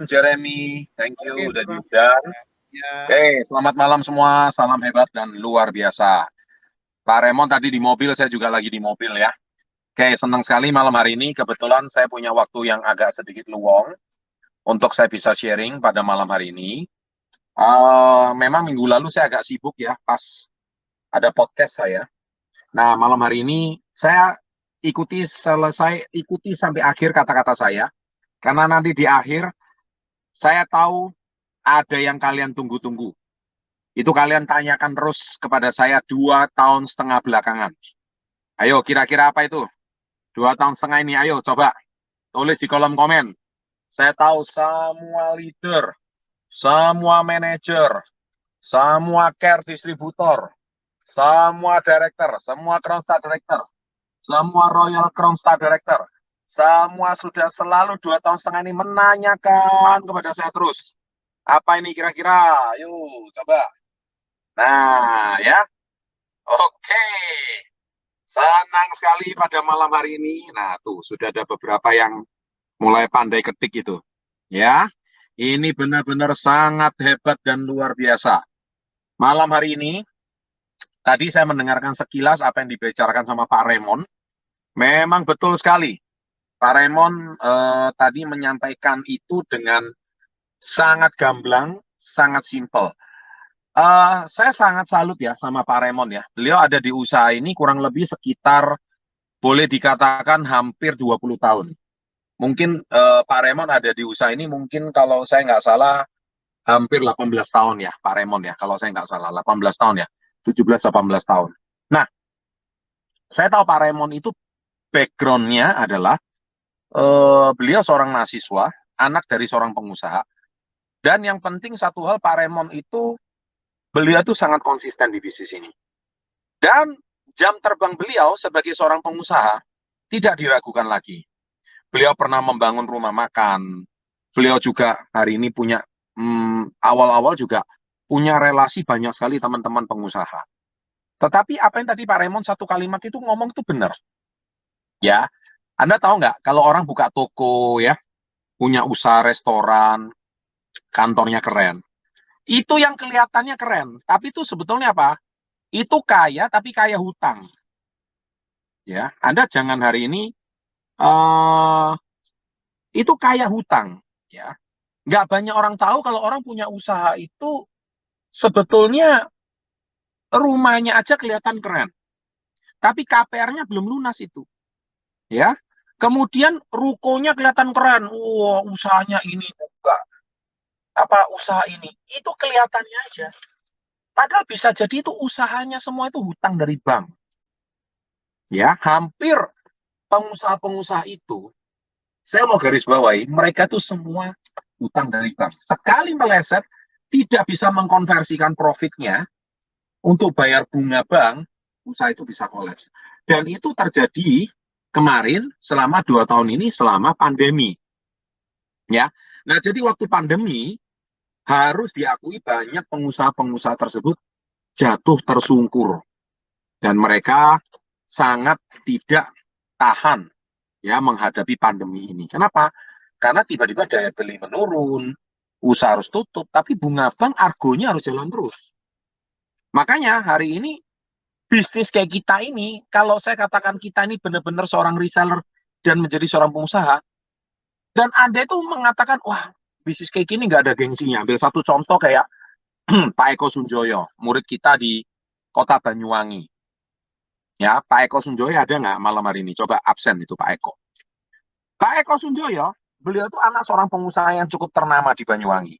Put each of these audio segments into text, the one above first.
Jeremy, thank you Oke, udah Bang. diundang. Ya, Oke, selamat malam semua, salam hebat dan luar biasa. Pak Remon tadi di mobil, saya juga lagi di mobil ya. Oke, senang sekali malam hari ini. Kebetulan saya punya waktu yang agak sedikit luang untuk saya bisa sharing pada malam hari ini. Memang minggu lalu saya agak sibuk ya, pas ada podcast saya. Nah, malam hari ini saya ikuti sampai akhir kata-kata saya, karena nanti di akhir saya tahu ada yang kalian tunggu-tunggu. Itu kalian tanyakan terus kepada saya 2 tahun setengah belakangan. Ayo, kira-kira apa itu? 2 tahun setengah ini, ayo coba tulis di kolom komen. Saya tahu semua leader, semua manajer, semua care distributor, semua director, semua Crown Star Director, semua Royal Crown Star Director, semua sudah selalu 2 tahun setengah ini menanyakan kepada saya terus. Apa ini kira-kira? Yuk, coba. Nah, ya. Oke. Senang sekali pada malam hari ini. Nah, tuh sudah ada beberapa yang mulai pandai ketik itu. Ya, ini benar-benar sangat hebat dan luar biasa. Malam hari ini, tadi saya mendengarkan sekilas apa yang dibicarakan sama Pak Raymond. Memang betul sekali. Pak Raymond tadi menyampaikan itu dengan sangat gamblang, sangat simpel. Saya sangat salut ya sama Pak Raymond ya. Beliau ada di usaha ini kurang lebih sekitar boleh dikatakan hampir 20 tahun. Mungkin Pak Raymond ada di usaha ini mungkin kalau saya nggak salah hampir 18 tahun ya Pak Raymond ya. Kalau saya nggak salah 18 tahun ya. 17-18 tahun. Nah, saya tahu Pak Raymond itu backgroundnya adalah beliau seorang mahasiswa, anak dari seorang pengusaha. Dan yang penting satu hal Pak Raymond itu beliau itu sangat konsisten di bisnis ini. Dan jam terbang beliau sebagai seorang pengusaha tidak diragukan lagi. Beliau pernah membangun rumah makan. Beliau juga hari ini punya awal-awal juga punya relasi banyak sekali teman-teman pengusaha. Tetapi apa yang tadi Pak Raymond satu kalimat itu ngomong itu benar. Ya, Anda tahu nggak kalau orang buka toko ya, punya usaha restoran, kantornya keren. Itu yang kelihatannya keren, tapi itu sebetulnya apa? Itu kaya tapi kaya hutang. Ya, Anda jangan hari ini uh, itu kaya hutang. Ya, nggak banyak orang tahu kalau orang punya usaha itu sebetulnya rumahnya aja kelihatan keren, tapi KPR-nya belum lunas itu, ya. Kemudian rukonya kelihatan keren, wah usahanya ini buka apa usaha ini, itu kelihatannya aja. Padahal bisa jadi itu usahanya semua itu hutang dari bank, ya. Hampir pengusaha-pengusaha itu, saya mau garis bawahi, mereka itu semua hutang dari bank. Sekali meleset, tidak bisa mengkonversikan profitnya untuk bayar bunga bank, usaha itu bisa kolaps. Dan itu terjadi kemarin selama 2 tahun ini selama pandemi. Ya, nah jadi waktu pandemi harus diakui banyak pengusaha-pengusaha tersebut jatuh tersungkur dan mereka sangat tidak tahan ya menghadapi pandemi ini. Kenapa? Karena tiba-tiba daya beli menurun, usaha harus tutup, tapi bunga bank argonya harus jalan terus. Makanya hari ini bisnis kayak kita ini, kalau saya katakan kita ini benar-benar seorang reseller dan menjadi seorang pengusaha, dan Anda itu mengatakan, wah, bisnis kayak gini nggak ada gengsinya. Ambil satu contoh kayak Pak Eko Sunjoyo, murid kita di Kota Banyuwangi. Ya, Pak Eko Sunjoyo ada nggak malam hari ini? Coba absen itu Pak Eko. Pak Eko Sunjoyo, beliau itu anak seorang pengusaha yang cukup ternama di Banyuwangi.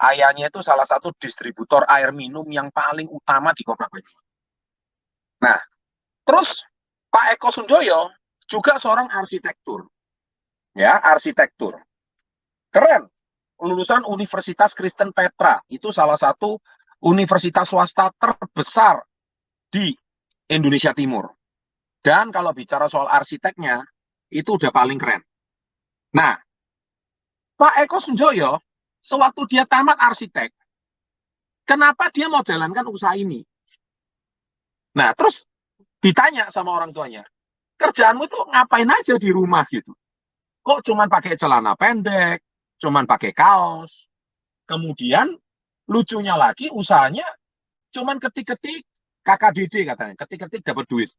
Ayahnya itu salah satu distributor air minum yang paling utama di Kota Banyuwangi. Nah, terus Pak Eko Sundoyo juga seorang arsitektur, ya arsitektur keren, lulusan Universitas Kristen Petra, itu salah satu universitas swasta terbesar di Indonesia Timur. Dan kalau bicara soal arsiteknya, itu udah paling keren. Nah, Pak Eko Sunjoyo, sewaktu dia tamat arsitek, kenapa dia mau jalankan usaha ini? Nah, terus ditanya sama orang tuanya, kerjaanmu itu ngapain aja di rumah gitu? Kok cuma pakai celana pendek, cuman pakai kaos. Kemudian lucunya lagi usahanya cuman ketik-ketik KKDD katanya, ketik-ketik dapat duit,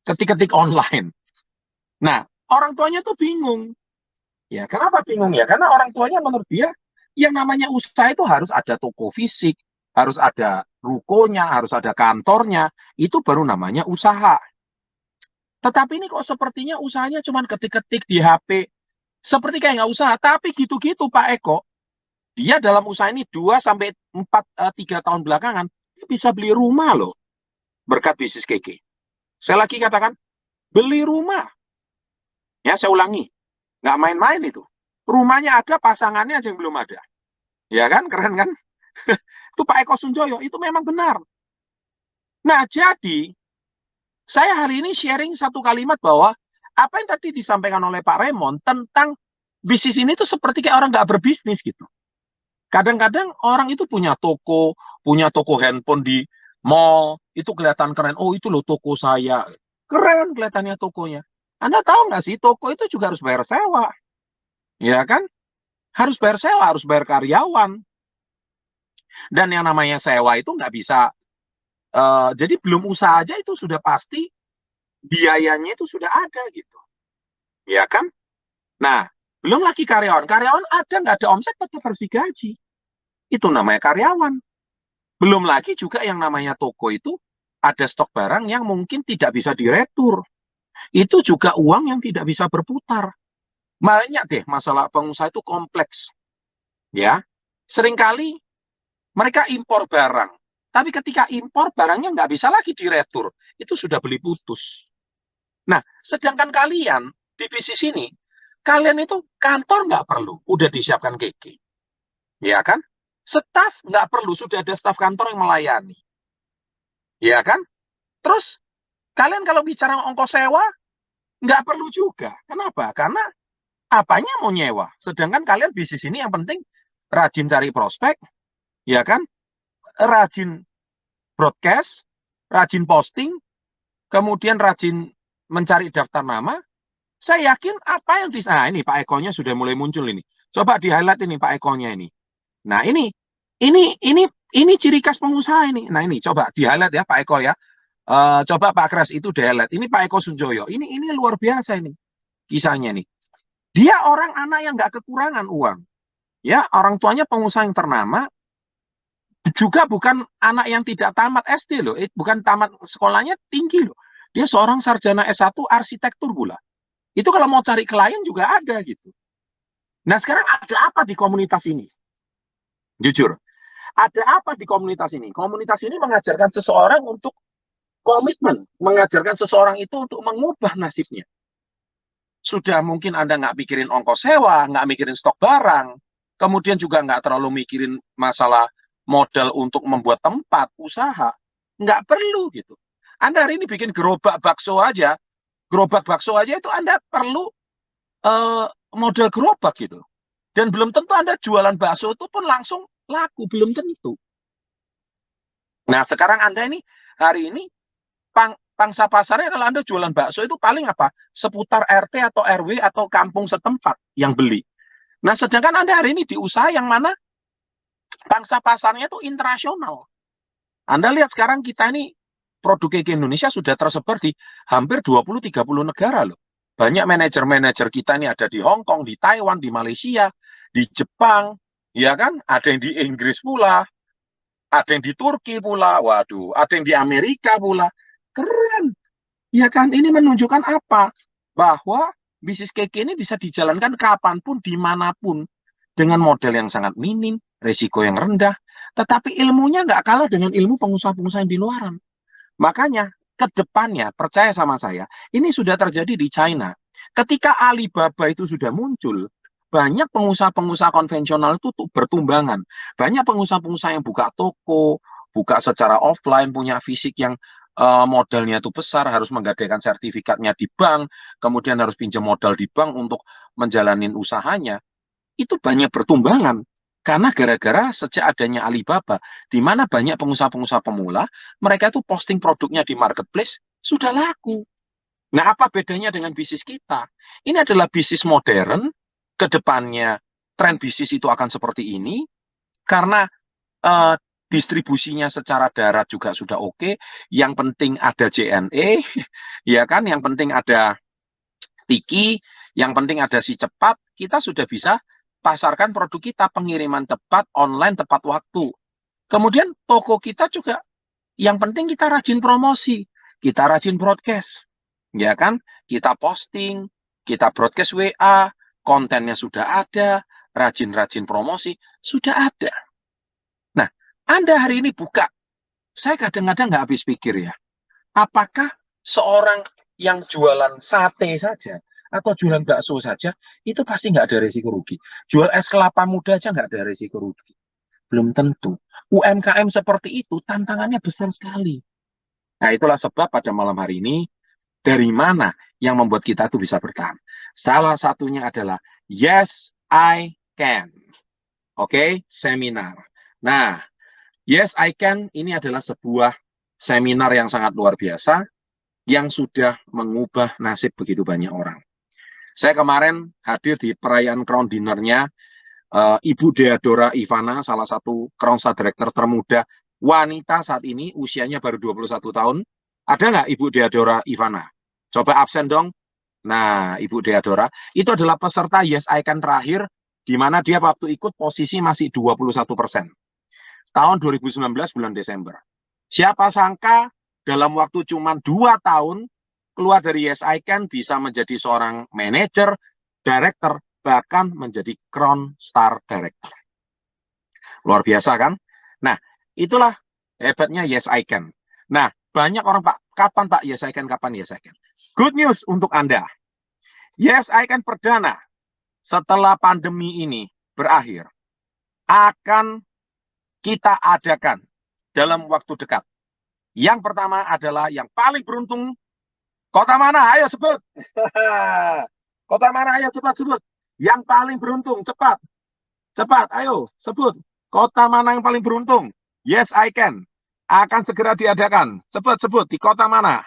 ketik-ketik online. Nah, orang tuanya tuh bingung. Ya, kenapa bingung ya? Karena orang tuanya menurut dia yang namanya usaha itu harus ada toko fisik, harus ada rukonya, harus ada kantornya, itu baru namanya usaha. Tetapi ini kok sepertinya usahanya cuma ketik-ketik di HP, seperti kayak nggak usaha. Tapi gitu-gitu Pak Eko, dia dalam usaha ini 2 sampai 4 3 tahun belakangan dia bisa beli rumah loh berkat bisnis keke. Saya lagi katakan beli rumah. Ya, saya ulangi. Nggak main-main itu. Rumahnya ada, pasangannya aja yang belum ada. Ya kan, keren kan? Itu Pak Eko Sunjoyo, itu memang benar. Nah, jadi saya hari ini sharing satu kalimat bahwa apa yang tadi disampaikan oleh Pak Raymond tentang bisnis ini tuh seperti kayak orang nggak berbisnis gitu. Kadang-kadang orang itu punya toko handphone di mall, itu kelihatan keren. Oh, itu loh toko saya. Keren kelihatannya tokonya. Anda tahu nggak sih, toko itu juga harus bayar sewa. Ya kan? Harus bayar sewa, harus bayar karyawan. Dan yang namanya sewa itu nggak bisa, jadi belum usaha aja itu sudah pasti biayanya itu sudah ada gitu. Ya kan? Nah, belum lagi karyawan. Karyawan ada nggak ada omset tetap harus digaji. Itu namanya karyawan. Belum lagi juga yang namanya toko itu ada stok barang yang mungkin tidak bisa diretur. Itu juga uang yang tidak bisa berputar. Banyak deh masalah pengusaha itu kompleks. Ya, seringkali mereka impor barang. Tapi ketika impor barangnya nggak bisa lagi diretur. Itu sudah beli putus. Nah, sedangkan kalian di bisnis ini, kalian itu kantor nggak perlu. Udah disiapkan KK. Ya kan? Staf nggak perlu. Sudah ada staf kantor yang melayani. Ya kan? Terus, kalian kalau bicara ongkos sewa, nggak perlu juga. Kenapa? Karena apanya mau nyewa. Sedangkan kalian bisnis ini yang penting rajin cari prospek, ya kan? Rajin broadcast, rajin posting, kemudian rajin mencari daftar nama. Saya yakin apa yang ini Pak Eko-nya sudah mulai muncul ini. Coba di highlight ini Pak Eko-nya ini. Nah, ini ciri khas pengusaha ini. Nah, ini coba di highlight ya Pak Eko ya. Coba Pak Kres itu di highlight. Ini Pak Eko Sunjoyo. Ini luar biasa ini kisahnya nih. Dia orang anak yang nggak kekurangan uang. Ya, orang tuanya pengusaha yang ternama, juga bukan anak yang tidak tamat SD loh, bukan tamat sekolahnya tinggi loh. Dia seorang sarjana S1 arsitektur pula. Itu kalau mau cari klien juga ada gitu. Nah, sekarang ada apa di komunitas ini? Jujur, ada apa di komunitas ini? Komunitas ini mengajarkan seseorang untuk komitmen, mengajarkan seseorang itu untuk mengubah nasibnya. Sudah mungkin Anda nggak mikirin ongkos sewa, nggak mikirin stok barang, kemudian juga nggak terlalu mikirin masalah modal untuk membuat tempat usaha, nggak perlu gitu. Anda hari ini bikin gerobak bakso aja itu Anda perlu modal gerobak gitu. Dan belum tentu Anda jualan bakso itu pun langsung laku, belum tentu. Nah, sekarang Anda ini hari ini pangsa pasarnya kalau Anda jualan bakso itu paling apa? Seputar RT atau RW atau kampung setempat yang beli. Nah, sedangkan Anda hari ini di usaha yang mana pangsa pasarnya itu internasional. Anda lihat sekarang kita ini produk KK Indonesia sudah tersebar di hampir 20-30 negara loh. Banyak manajer-manajer kita ini ada di Hong Kong, di Taiwan, di Malaysia, di Jepang, ya kan? Ada yang di Inggris pula, ada yang di Turki pula, waduh, ada yang di Amerika pula. Keren. Ya kan, ini menunjukkan apa? Bahwa bisnis KK ini bisa dijalankan kapanpun, dimanapun. Dengan model yang sangat minim, resiko yang rendah. Tetapi ilmunya nggak kalah dengan ilmu pengusaha-pengusaha yang di luaran. Makanya, ke depannya, percaya sama saya, ini sudah terjadi di China. Ketika Alibaba itu sudah muncul, banyak pengusaha-pengusaha konvensional itu bertumbangan. Banyak pengusaha-pengusaha yang buka toko, buka secara offline, punya fisik yang modalnya itu besar, harus menggadaikan sertifikatnya di bank, kemudian harus pinjam modal di bank untuk menjalani usahanya. Itu banyak bertumbangan. Karena gara-gara sejak adanya Alibaba, di mana banyak pengusaha-pengusaha pemula, mereka itu posting produknya di marketplace, sudah laku. Nah, apa bedanya dengan bisnis kita? Ini adalah bisnis modern, ke depannya tren bisnis itu akan seperti ini karena distribusinya secara darat juga sudah oke. Yang penting ada JNE, ya kan? Yang penting ada Tiki, yang penting ada si cepat. Kita sudah bisa pasarkan produk kita, pengiriman cepat, online tepat waktu. Kemudian toko kita juga, yang penting kita rajin promosi, kita rajin broadcast, ya kan? Kita posting, kita broadcast WA, kontennya sudah ada, rajin-rajin promosi, sudah ada. Nah, Anda hari ini buka, saya kadang-kadang nggak habis pikir ya, apakah seorang yang jualan sate saja, atau jualan bakso saja, itu pasti nggak ada risiko rugi. Jual es kelapa muda aja nggak ada risiko rugi. Belum tentu. UMKM seperti itu tantangannya besar sekali. Nah, itulah sebab pada malam hari ini, dari mana yang membuat kita itu bisa bertahan? Salah satunya adalah Yes, I Can. Oke, seminar. Nah, Yes, I Can ini adalah sebuah seminar yang sangat luar biasa, yang sudah mengubah nasib begitu banyak orang. Saya kemarin hadir di perayaan Crown Dinner-nya Ibu Deadora Ivana, salah satu Crown Star Director termuda wanita saat ini, usianya baru 21 tahun. Ada nggak Ibu Deadora Ivana? Coba absen dong. Nah, Ibu Deadora, itu adalah peserta Yes I Can terakhir, di mana dia waktu ikut posisi masih 21%. Tahun 2019 bulan Desember. Siapa sangka dalam waktu cuma 2 tahun, keluar dari Yes I Can bisa menjadi seorang manajer, director, bahkan menjadi Crown Star Director. Luar biasa kan? Nah, itulah hebatnya Yes I Can. Nah, banyak orang, Pak, kapan Pak Yes I Can, kapan Yes I Can? Good news untuk Anda. Yes I Can perdana setelah pandemi ini berakhir akan kita adakan dalam waktu dekat. Yang pertama adalah yang paling beruntung, kota mana? Ayo sebut. Kota mana? Ayo cepat sebut. Yang paling beruntung, cepat. Cepat, ayo sebut. Kota mana yang paling beruntung? Yes, I Can. Akan segera diadakan. Cepat sebut, di kota mana?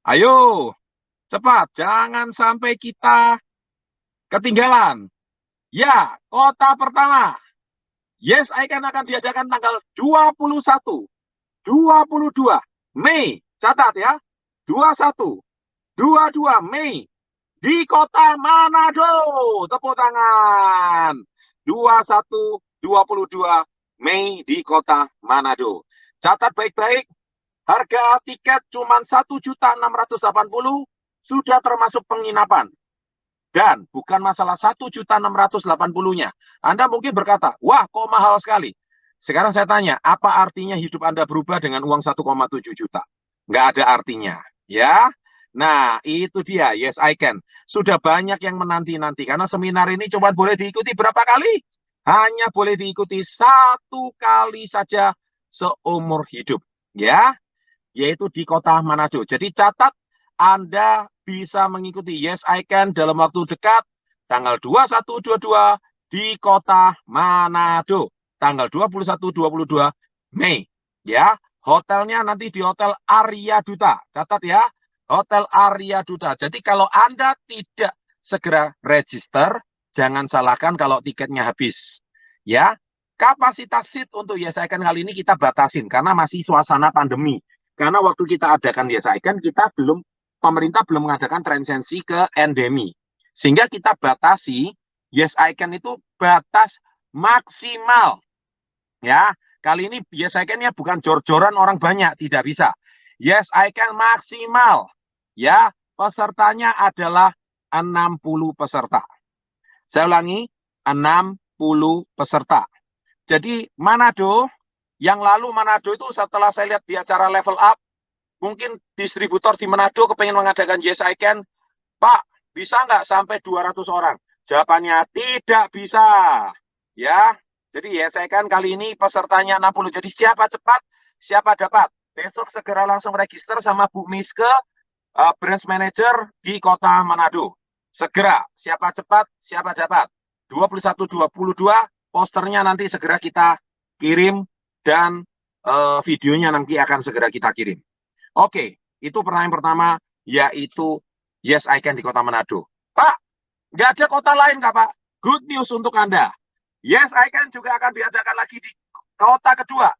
Ayo, cepat. Jangan sampai kita ketinggalan. Ya, kota pertama. Yes, I Can akan diadakan tanggal 21, 22 Mei. Catat ya. 21, 22 Mei. Di kota Manado. Tepuk tangan. 21, 22 Mei di kota Manado. Catat baik-baik. Harga tiket cuma 1.680.000, sudah termasuk penginapan. Dan bukan masalah 1.680.000-nya. Anda mungkin berkata, wah kok mahal sekali. Sekarang saya tanya, apa artinya hidup Anda berubah dengan uang 1,7 juta? Nggak ada artinya. Ya, nah itu dia, Yes I Can. Sudah banyak yang menanti-nanti, karena seminar ini cuma boleh diikuti berapa kali? Hanya boleh diikuti 1 kali saja seumur hidup. Ya, yaitu di kota Manado. Jadi catat, Anda bisa mengikuti Yes I Can dalam waktu dekat, tanggal 21-22 di kota Manado. Tanggal 21-22 Mei. Ya, hotelnya nanti di Hotel Arya Duta. Catat ya, Hotel Arya Duta. Jadi kalau Anda tidak segera register, jangan salahkan kalau tiketnya habis. Ya, kapasitas seat untuk Yes I Can kali ini kita batasin karena masih suasana pandemi. Karena waktu kita adakan Yes I Can, pemerintah belum mengadakan transensi ke endemi. Sehingga kita batasi, Yes I Can itu batas maksimal. Ya, kali ini Yes I Can-nya bukan jor-joran orang banyak, tidak bisa. Yes I Can maksimal. Ya, pesertanya adalah 60 peserta. Saya ulangi, 60 peserta. Jadi Manado, yang lalu Manado itu setelah saya lihat di acara Level Up, mungkin distributor di Manado kepengen mengadakan Yes I Can, Pak, bisa nggak sampai 200 orang? Jawabannya tidak bisa. Ya, jadi Yes I Can kali ini pesertanya 60. Jadi siapa cepat, siapa dapat. Besok segera langsung register sama Bu Miske, branch manager di kota Manado. Segera, siapa cepat, siapa dapat. 21-22, posternya nanti segera kita kirim dan videonya nanti akan segera kita kirim. Oke, itu pertanyaan pertama, yaitu Yes I Can di kota Manado. Pak, nggak ada kota lain kah Pak? Good news untuk Anda. Yes, I Can juga akan diadakan lagi di kota kedua.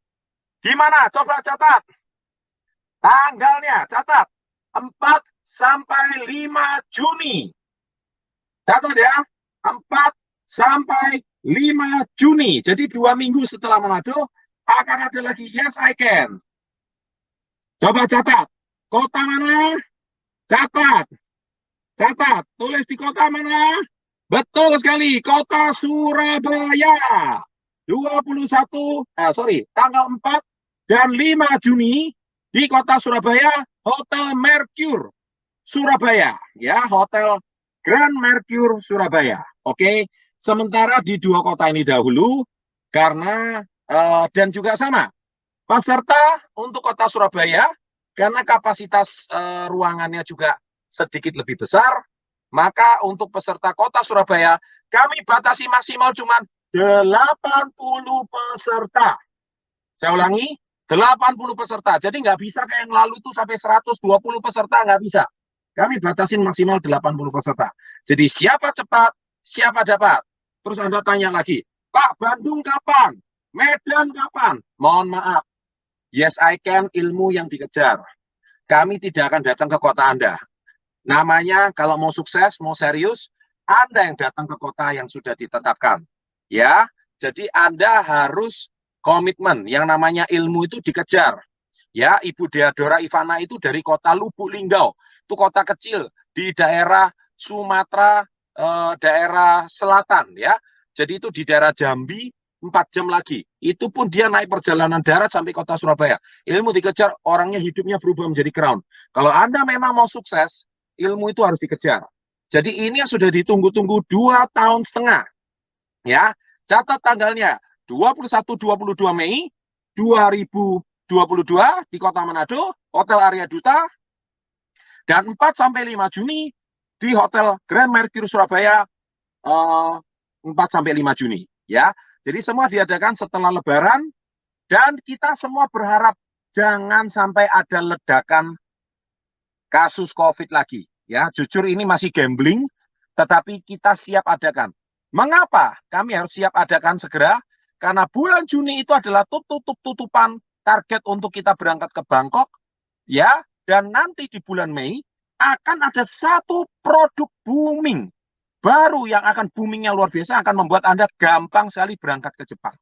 Gimana? Coba catat. Tanggalnya, catat. 4 sampai 5 Juni. Catat ya. 4 sampai 5 Juni. Jadi 2 minggu setelah Manado akan ada lagi Yes, I Can. Coba catat. Kota mana? Catat. Catat. Tulis di kota mana? Betul sekali. Kota Surabaya. 21, tanggal 4 dan 5 Juni di kota Surabaya, Hotel Mercure Surabaya. Ya, Hotel Grand Mercure Surabaya. Oke. Sementara di dua kota ini dahulu, karena dan juga sama. Peserta untuk kota Surabaya, karena kapasitas ruangannya juga sedikit lebih besar, maka untuk peserta kota Surabaya, kami batasi maksimal cuma 80 peserta. Saya ulangi, 80 peserta. Jadi nggak bisa kayak yang lalu itu sampai 120 peserta, nggak bisa. Kami batasin maksimal 80 peserta. Jadi siapa cepat, siapa dapat. Terus Anda tanya lagi, Pak, Bandung kapan? Medan kapan? Mohon maaf, Yes, I Can ilmu yang dikejar. Kami tidak akan datang ke kota Anda. Namanya kalau mau sukses, mau serius, Anda yang datang ke kota yang sudah ditetapkan. Ya, jadi Anda harus komitmen. Yang namanya ilmu itu dikejar. Ya, Ibu Deadora Ivana itu dari kota Lubuk Linggau. Itu kota kecil di daerah Sumatera, daerah selatan. Ya, jadi itu di daerah Jambi. 4 jam lagi. Itu pun dia naik perjalanan darat sampai kota Surabaya. Ilmu dikejar, orangnya hidupnya berubah menjadi crown. Kalau Anda memang mau sukses, ilmu itu harus dikejar. Jadi ini yang sudah ditunggu-tunggu 2 tahun setengah. Ya, catat tanggalnya 21-22 Mei 2022 di Kota Manado, Hotel Arya Duta, dan 4 sampai 5 Juni di Hotel Grand Mercure Surabaya 4 sampai 5 Juni. Ya, jadi semua diadakan setelah Lebaran dan kita semua berharap jangan sampai ada ledakan kasus COVID lagi. Ya, jujur ini masih gambling, tetapi kita siap adakan. Mengapa kami harus siap adakan segera? Karena bulan Juni itu adalah tutupan target untuk kita berangkat ke Bangkok, ya. Dan nanti di bulan Mei akan ada satu produk booming baru yang akan boomingnya luar biasa, akan membuat Anda gampang sekali berangkat ke Jepang.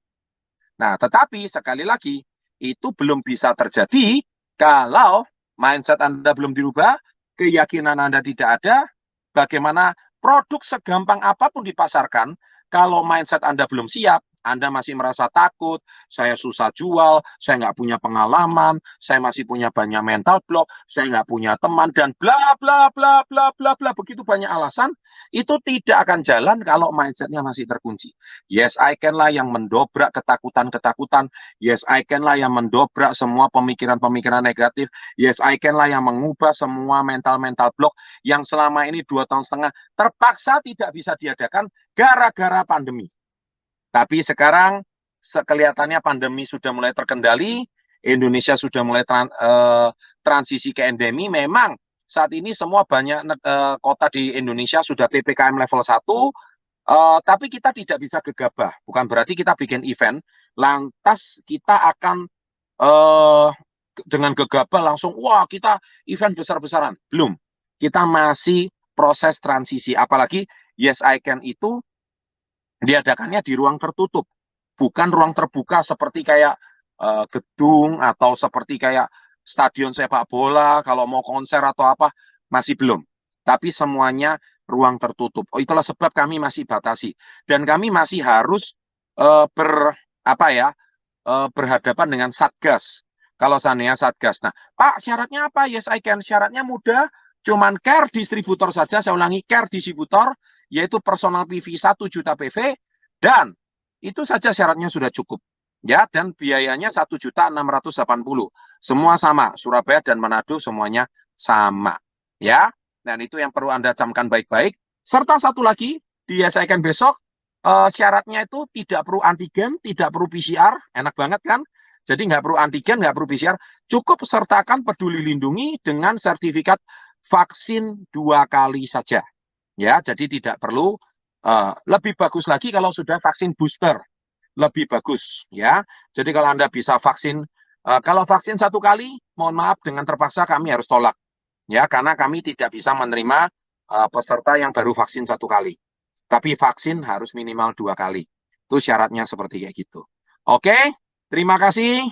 Nah, tetapi sekali lagi itu belum bisa terjadi kalau mindset Anda belum dirubah, keyakinan Anda tidak ada, bagaimana produk segampang apapun dipasarkan, kalau mindset Anda belum siap, Anda masih merasa takut, saya susah jual, saya nggak punya pengalaman, saya masih punya banyak mental block, saya nggak punya teman, dan bla bla bla bla bla bla, begitu banyak alasan, itu tidak akan jalan kalau mindsetnya masih terkunci. Yes, I Can lah yang mendobrak ketakutan-ketakutan, Yes, I Can lah yang mendobrak semua pemikiran-pemikiran negatif, Yes, I Can lah yang mengubah semua mental-mental block yang selama ini 2 tahun setengah terpaksa tidak bisa diadakan gara-gara pandemi. Tapi sekarang kelihatannya pandemi sudah mulai terkendali, Indonesia sudah mulai transisi ke endemi. Memang saat ini semua banyak kota di Indonesia sudah PPKM level 1, tapi kita tidak bisa gegabah. Bukan berarti kita bikin event, lantas kita akan dengan gegabah langsung, wah kita event besar-besaran. Belum. Kita masih proses transisi. Apalagi Yes, I Can itu diadakannya di ruang tertutup, bukan ruang terbuka seperti kayak gedung atau seperti kayak stadion sepak bola, kalau mau konser atau apa, masih belum. Tapi semuanya ruang tertutup. Oh, itulah sebab kami masih batasi. Dan kami masih harus berhadapan dengan Satgas. Kalau seandainya Satgas. Nah, Pak, syaratnya apa? Yes, I Can. Syaratnya mudah, cuman care distributor saja. Saya ulangi, care distributor, yaitu personal PV 1 juta PV, dan itu saja syaratnya sudah cukup. Ya, dan biayanya 1.680.000. Semua sama, Surabaya dan Manado semuanya sama. Ya, dan itu yang perlu Anda camkan baik-baik. Serta satu lagi, diselesaikan besok, syaratnya itu tidak perlu antigen, tidak perlu PCR, enak banget kan? Jadi nggak perlu antigen, nggak perlu PCR, cukup sertakan Peduli Lindungi dengan sertifikat vaksin 2 kali saja. Ya, jadi tidak perlu Lebih bagus lagi kalau sudah vaksin booster, lebih bagus ya. Jadi kalau Anda bisa vaksin, kalau vaksin 1 kali, mohon maaf dengan terpaksa kami harus tolak ya, karena kami tidak bisa menerima peserta yang baru vaksin 1 kali. Tapi vaksin harus minimal 2 kali. Itu syaratnya seperti kayak gitu. Oke, terima kasih.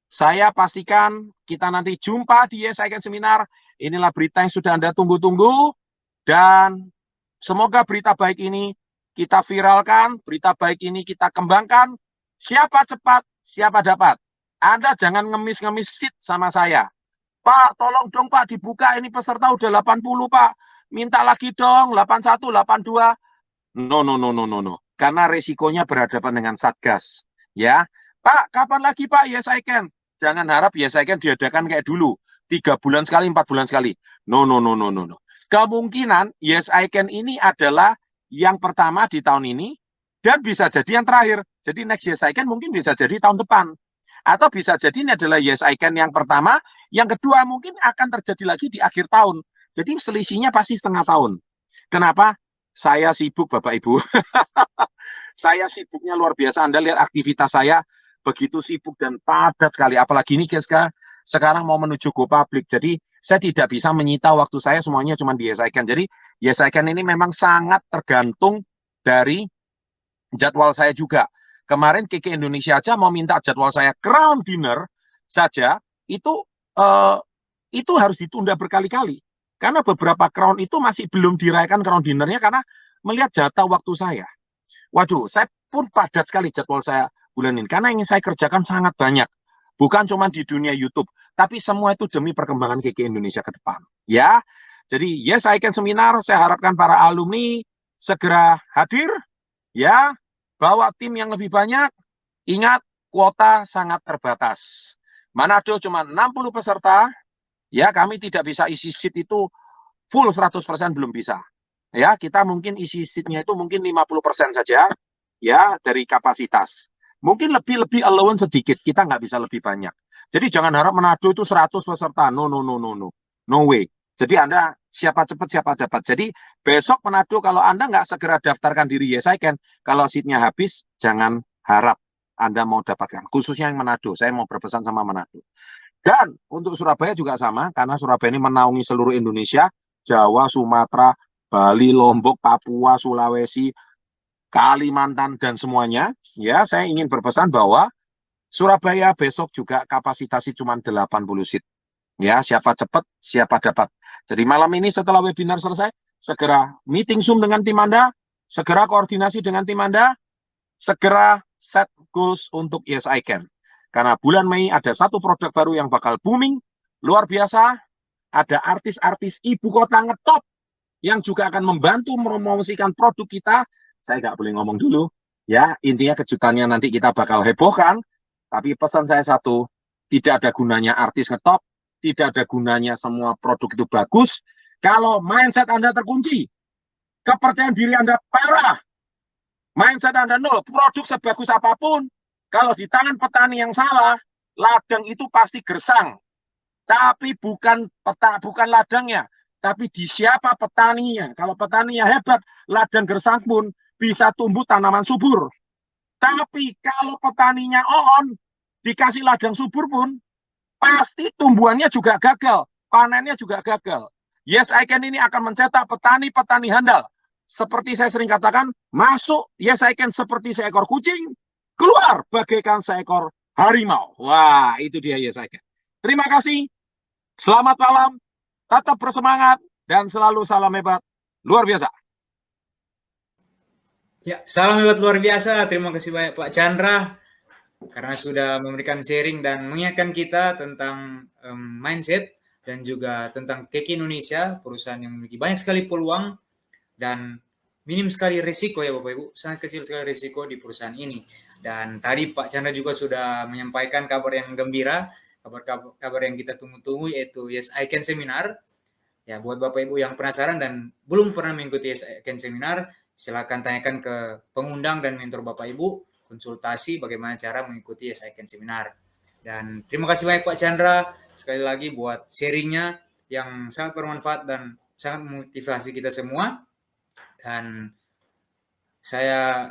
Saya pastikan kita nanti jumpa di Yes I Can Seminar. Inilah berita yang sudah Anda tunggu-tunggu. Dan semoga berita baik ini kita viralkan, berita baik ini kita kembangkan. Siapa cepat, siapa dapat. Anda jangan ngemis-ngemis seat sama saya. Pak, tolong dong Pak dibuka, ini peserta udah 80 Pak. Minta lagi dong, 81, 82. No, no, no, no, no, no. Karena resikonya berhadapan dengan Satgas. Ya, Pak, kapan lagi Pak? Yes, I can. Jangan harap Yes, I can diadakan kayak dulu. 3 bulan sekali, 4 bulan sekali. No, no, no, no, no, no. Kemungkinan Yes, I can ini adalah yang pertama di tahun ini dan bisa jadi yang terakhir. Jadi next Yes, I can mungkin bisa jadi tahun depan. Atau bisa jadi ini adalah Yes, I can yang pertama, yang kedua mungkin akan terjadi lagi di akhir tahun. Jadi selisihnya pasti setengah tahun. Kenapa? Saya sibuk Bapak Ibu. Saya sibuknya luar biasa. Anda lihat aktivitas saya begitu sibuk dan padat sekali. Apalagi ini sekarang mau menuju Go Public. Jadi saya tidak bisa menyita waktu saya semuanya cuma di Yes I Can. Jadi Yes I Can ini memang sangat tergantung dari jadwal saya juga. Kemarin KK Indonesia aja mau minta jadwal saya crown dinner saja, itu harus ditunda berkali-kali. Karena beberapa crown itu masih belum dirayakan crown dinnernya karena melihat jatah waktu saya. Waduh, saya pun padat sekali jadwal saya bulan ini. Karena ingin saya kerjakan sangat banyak. Bukan cuma di dunia YouTube, tapi semua itu demi perkembangan KK Indonesia ke depan. Ya, jadi Yes I Can Seminar, saya harapkan para alumni segera hadir. Ya, bawa tim yang lebih banyak. Ingat, kuota sangat terbatas. Manado cuma 60 peserta. Ya, kami tidak bisa isi seat itu full 100% belum bisa. Ya, kita mungkin isi seatnya itu mungkin 50% saja ya dari kapasitas. Mungkin lebih allowance sedikit, kita nggak bisa lebih banyak. Jadi jangan harap Manado itu 100 peserta. No, no, no, no, no. No way. Jadi Anda siapa cepat siapa dapat. Jadi besok Manado kalau Anda nggak segera daftarkan diri Yes I Can, kalau seatnya habis jangan harap Anda mau dapatkan. Khususnya yang Manado, saya mau berpesan sama Manado. Dan untuk Surabaya juga sama, karena Surabaya ini menaungi seluruh Indonesia, Jawa, Sumatera, Bali, Lombok, Papua, Sulawesi, Kalimantan, dan semuanya. Ya, saya ingin berpesan bahwa Surabaya besok juga kapasitasnya cuma 80 seat. Ya, siapa cepat, siapa dapat. Jadi malam ini setelah webinar selesai, segera meeting Zoom dengan tim Anda, segera koordinasi dengan tim Anda, segera set goals untuk Yes I Can. Karena bulan Mei ada satu produk baru yang bakal booming, luar biasa. Ada artis-artis ibu kota ngetop yang juga akan membantu mempromosikan produk kita. Saya nggak boleh ngomong dulu. Ya, intinya kejutannya nanti kita bakal hebohkan. Tapi pesan saya satu, tidak ada gunanya artis ngetop, tidak ada gunanya semua produk itu bagus. Kalau mindset Anda terkunci, kepercayaan diri Anda parah, mindset Anda nol, produk sebagus apapun, kalau di tangan petani yang salah, ladang itu pasti gersang. Tapi bukan ladangnya, tapi di siapa petaninya. Kalau petaninya hebat, ladang gersang pun bisa tumbuh tanaman subur. Tapi kalau petaninya on, dikasih ladang subur pun, pasti tumbuhannya juga gagal, panennya juga gagal. Yes I Can ini akan mencetak petani-petani handal. Seperti saya sering katakan, masuk Yes I Can seperti seekor kucing, keluar bagaikan seekor harimau. Wah, itu dia Yes I Can. Terima kasih, selamat malam, tetap bersemangat, dan selalu salam hebat, luar biasa. Ya, salam hebat luar biasa. Terima kasih banyak Pak Chandra karena sudah memberikan sharing dan mengingatkan kita tentang mindset dan juga tentang KK Indonesia, perusahaan yang memiliki banyak sekali peluang dan minim sekali risiko ya Bapak Ibu, sangat kecil sekali risiko di perusahaan ini. Dan tadi Pak Chandra juga sudah menyampaikan kabar yang gembira, kabar yang kita tunggu-tunggu yaitu Yes I Can Seminar. Ya, buat Bapak Ibu yang penasaran dan belum pernah mengikuti Yes I Can Seminar, silakan tanyakan ke pengundang dan mentor Bapak Ibu, konsultasi bagaimana cara mengikuti Yes I Can Seminar. Dan terima kasih banyak Pak Chandra sekali lagi buat sharingnya yang sangat bermanfaat dan sangat memotivasi kita semua. Dan Saya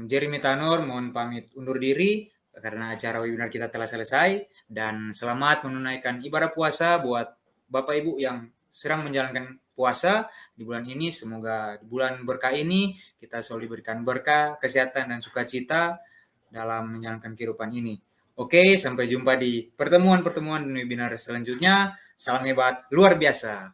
Jeremy Tanur mohon pamit undur diri karena acara webinar kita telah selesai, dan selamat menunaikan ibadah puasa buat Bapak Ibu yang sedang menjalankan puasa di bulan ini. Semoga di bulan berkah ini kita selalu diberikan berkah, kesehatan dan sukacita dalam menjalankan kehidupan ini. Oke, sampai jumpa di pertemuan-pertemuan dan webinar selanjutnya. Salam hebat luar biasa.